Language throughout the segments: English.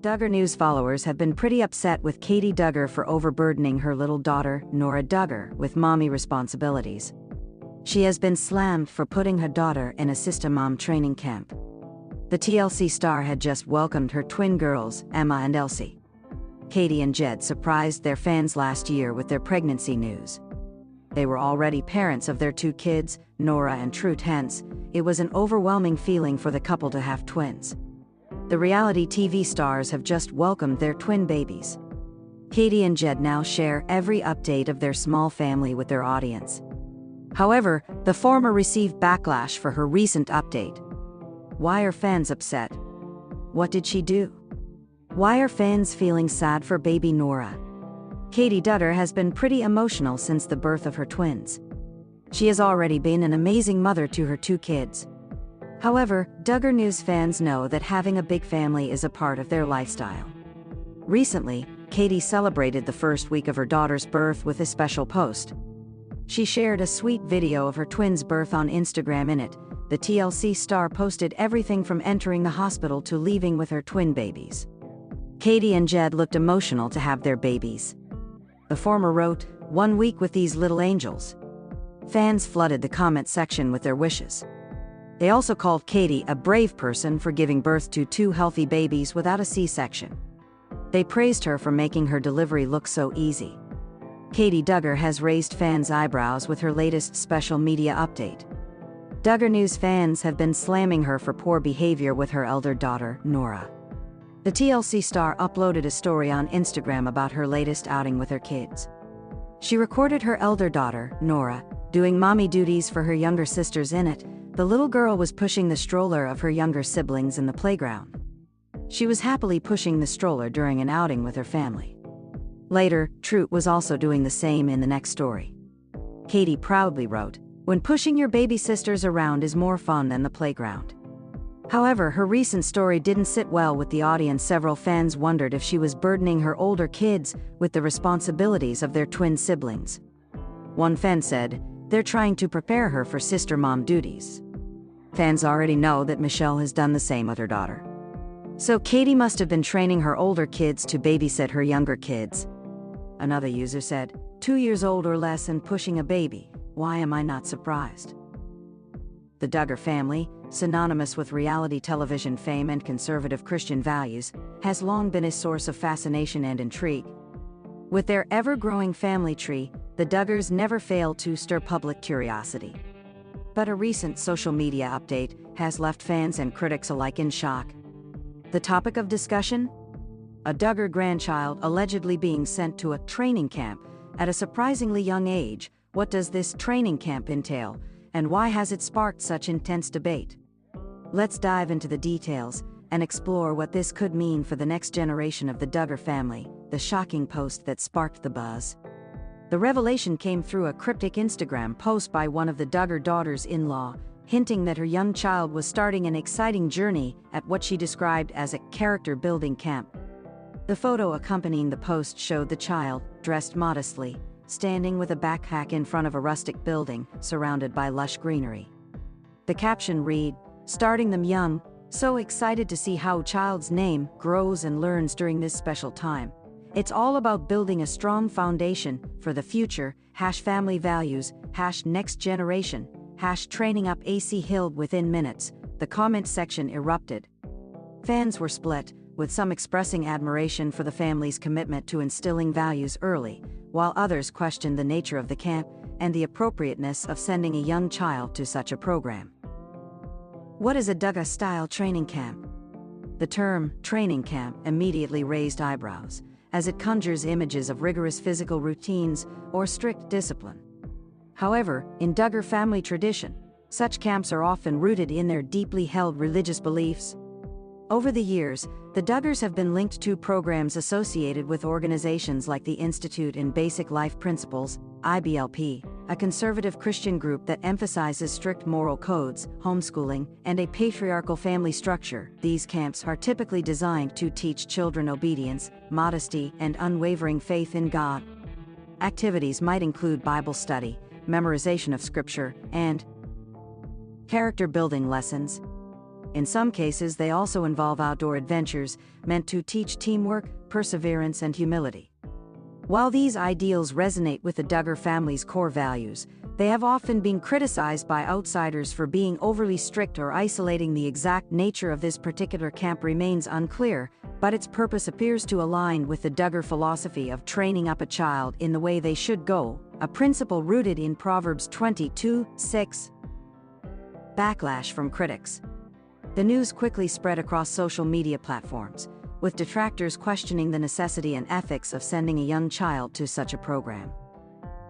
Duggar News followers have been pretty upset with Katie Duggar for overburdening her little daughter, Nora Duggar, with mommy responsibilities. She has been slammed for putting her daughter in a sister mom training camp. The TLC star had just welcomed her twin girls, Emma and Elsie. Katie and Jed surprised their fans last year with their pregnancy news. They were already parents of their two kids, Nora and Truth, hence, it was an overwhelming feeling for the couple to have twins. The reality TV stars have just welcomed their twin babies. Katie and Jed now share every update of their small family with their audience. However, the former received backlash for her recent update. Why are fans upset? What did she do? Why are fans feeling sad for baby Nora? Katie Duggar has been pretty emotional since the birth of her twins. She has already been an amazing mother to her two kids. However, Duggar News fans know that having a big family is a part of their lifestyle. Recently, Katie celebrated the first week of her daughter's birth with a special post. She shared a sweet video of her twins' birth on Instagram. In it, the TLC star posted everything from entering the hospital to leaving with her twin babies. Katie and Jed looked emotional to have their babies. The former wrote, "1 week with these little angels." Fans flooded the comment section with their wishes. They also called Katie a brave person for giving birth to two healthy babies without a C-section. They praised her for making her delivery look so easy. Katie Duggar has raised fans' eyebrows with her latest special media update. Duggar News fans have been slamming her for poor behavior with her elder daughter, Nora. The TLC star uploaded a story on Instagram about her latest outing with her kids. She recorded her elder daughter, Nora, doing mommy duties for her younger sisters. In it, the little girl was pushing the stroller of her younger siblings in the playground. She was happily pushing the stroller during an outing with her family. Later, Truth was also doing the same in the next story. Katie proudly wrote, "When pushing your baby sisters around is more fun than the playground." However, her recent story didn't sit well with the audience. Several fans wondered if she was burdening her older kids with the responsibilities of their twin siblings. One fan said, "They're trying to prepare her for sister mom duties." Fans already know that Michelle has done the same with her daughter. So Katie must have been training her older kids to babysit her younger kids. Another user said, 2 years old or less and pushing a baby, why am I not surprised? The Duggar family, synonymous with reality television fame and conservative Christian values, has long been a source of fascination and intrigue. With their ever-growing family tree, the Duggars never fail to stir public curiosity. But a recent social media update has left fans and critics alike in shock. The topic of discussion? A Duggar grandchild allegedly being sent to a training camp at a surprisingly young age. What does this training camp entail, and why has it sparked such intense debate? Let's dive into the details and explore what this could mean for the next generation of the Duggar family, the shocking post that sparked the buzz. The revelation came through a cryptic Instagram post by one of the Duggar daughters-in-law, hinting that her young child was starting an exciting journey at what she described as a character-building camp. The photo accompanying the post showed the child, dressed modestly, standing with a backpack in front of a rustic building, surrounded by lush greenery. The caption read, "Starting them young, so excited to see how child's name grows and learns during this special time. It's all about building a strong foundation for the future, #family values, #next generation, #training up AC Hill." Within minutes, the comment section erupted. Fans were split, with some expressing admiration for the family's commitment to instilling values early, while others questioned the nature of the camp and the appropriateness of sending a young child to such a program. What is a Duggar-style training camp? The term training camp immediately raised eyebrows, as it conjures images of rigorous physical routines or strict discipline. However, in Duggar family tradition, such camps are often rooted in their deeply held religious beliefs. Over the years, the Duggars have been linked to programs associated with organizations like the Institute in Basic Life Principles, IBLP, a conservative Christian group that emphasizes strict moral codes, homeschooling, and a patriarchal family structure. These camps are typically designed to teach children obedience, modesty, and unwavering faith in God. Activities might include Bible study, memorization of scripture, and character-building lessons. In some cases, they also involve outdoor adventures meant to teach teamwork, perseverance, and humility. While these ideals resonate with the Duggar family's core values, they have often been criticized by outsiders for being overly strict or isolating. The exact nature of this particular camp remains unclear, but its purpose appears to align with the Duggar philosophy of training up a child in the way they should go, a principle rooted in Proverbs 22:6. Backlash from critics. The news quickly spread across social media platforms, with detractors questioning the necessity and ethics of sending a young child to such a program.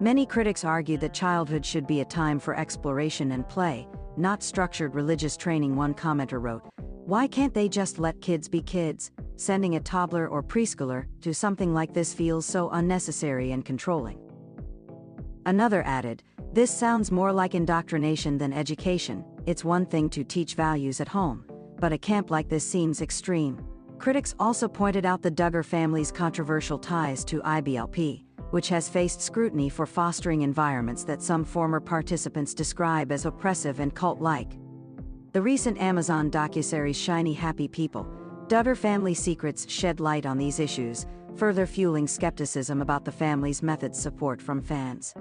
Many critics argued that childhood should be a time for exploration and play, not structured religious training. One commenter wrote, "Why can't they just let kids be kids? Sending a toddler or preschooler to something like this feels so unnecessary and controlling." Another added, "This sounds more like indoctrination than education. It's one thing to teach values at home, but a camp like this seems extreme." Critics also pointed out the Duggar family's controversial ties to IBLP, which has faced scrutiny for fostering environments that some former participants describe as oppressive and cult-like. The recent Amazon docuseries Shiny Happy People, Duggar Family Secrets shed light on these issues, further fueling skepticism about the family's methods. Support from fans.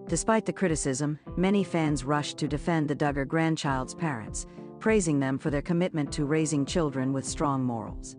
Despite the criticism, many fans rushed to defend the Duggar grandchild's parents, praising them for their commitment to raising children with strong morals.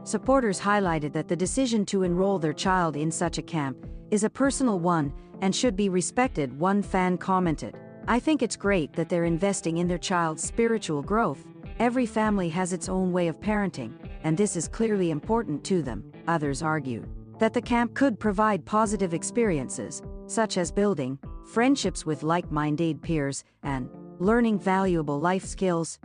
Supporters highlighted that the decision to enroll their child in such a camp is a personal one and should be respected. One fan commented, "I think it's great that they're investing in their child's spiritual growth. Every family has its own way of parenting, and this is clearly important to them." Others argued that the camp could provide positive experiences, such as building friendships with like-minded peers and learning valuable life skills.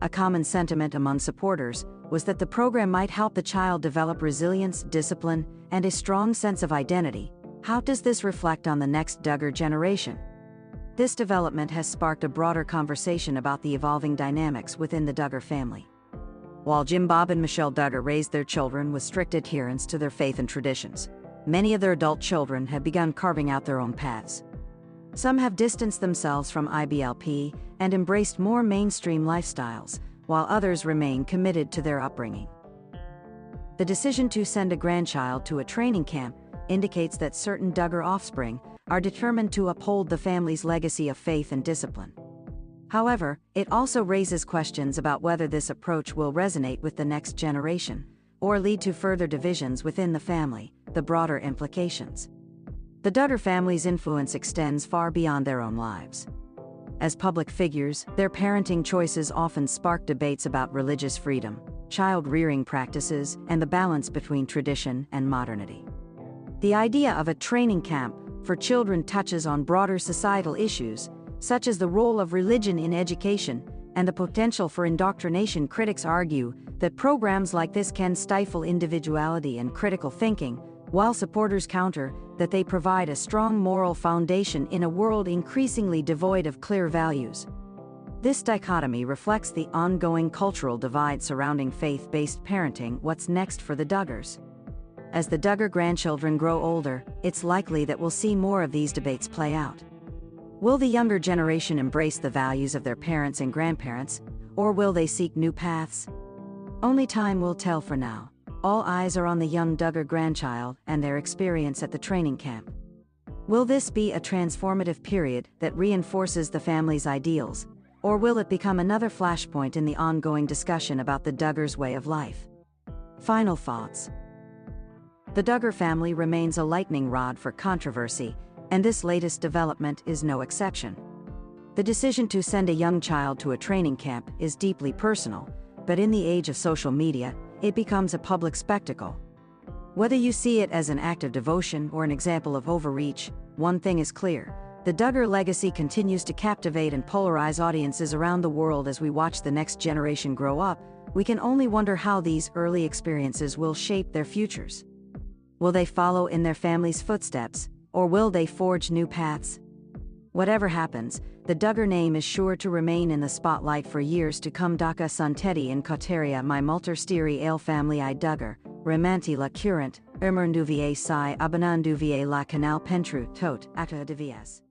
A common sentiment among supporters was that the program might help the child develop resilience, discipline, and a strong sense of identity. How does this reflect on the next Duggar generation? This development has sparked a broader conversation about the evolving dynamics within the Duggar family. While Jim Bob and Michelle Duggar raised their children with strict adherence to their faith and traditions, many of their adult children have begun carving out their own paths. Some have distanced themselves from IBLP and embraced more mainstream lifestyles, while others remain committed to their upbringing. The decision to send a grandchild to a training camp indicates that certain Duggar offspring are determined to uphold the family's legacy of faith and discipline. However, it also raises questions about whether this approach will resonate with the next generation, or lead to further divisions within the family. The broader implications. The Duggar family's influence extends far beyond their own lives. As public figures, their parenting choices often spark debates about religious freedom, child-rearing practices, and the balance between tradition and modernity. The idea of a training camp for children touches on broader societal issues, such as the role of religion in education and the potential for indoctrination. Critics argue that programs like this can stifle individuality and critical thinking, while supporters counter that they provide a strong moral foundation in a world increasingly devoid of clear values. This dichotomy reflects the ongoing cultural divide surrounding faith-based parenting. What's next for the Duggars? As the Duggar grandchildren grow older, it's likely that we'll see more of these debates play out. Will the younger generation embrace the values of their parents and grandparents, or will they seek new paths? Only time will tell. For now, all eyes are on the young Duggar grandchild and their experience at the training camp. Will this be a transformative period that reinforces the family's ideals, or will it become another flashpoint in the ongoing discussion about the Duggars' way of life? Final thoughts. The Duggar family remains a lightning rod for controversy, and this latest development is no exception. The decision to send a young child to a training camp is deeply personal, but in the age of social media, it becomes a public spectacle. Whether you see it as an act of devotion or an example of overreach, one thing is clear: the Duggar legacy continues to captivate and polarize audiences around the world. As we watch the next generation grow up, we can only wonder how these early experiences will shape their futures. Will they follow in their family's footsteps, or will they forge new paths? Whatever happens, the Duggar name is sure to remain in the spotlight for years to come. Daka sun teddy in Coteria my multer stiri ale family I Duggar, remanti la current, ermernduvier si abananduvier la canal pentru tot acta devies.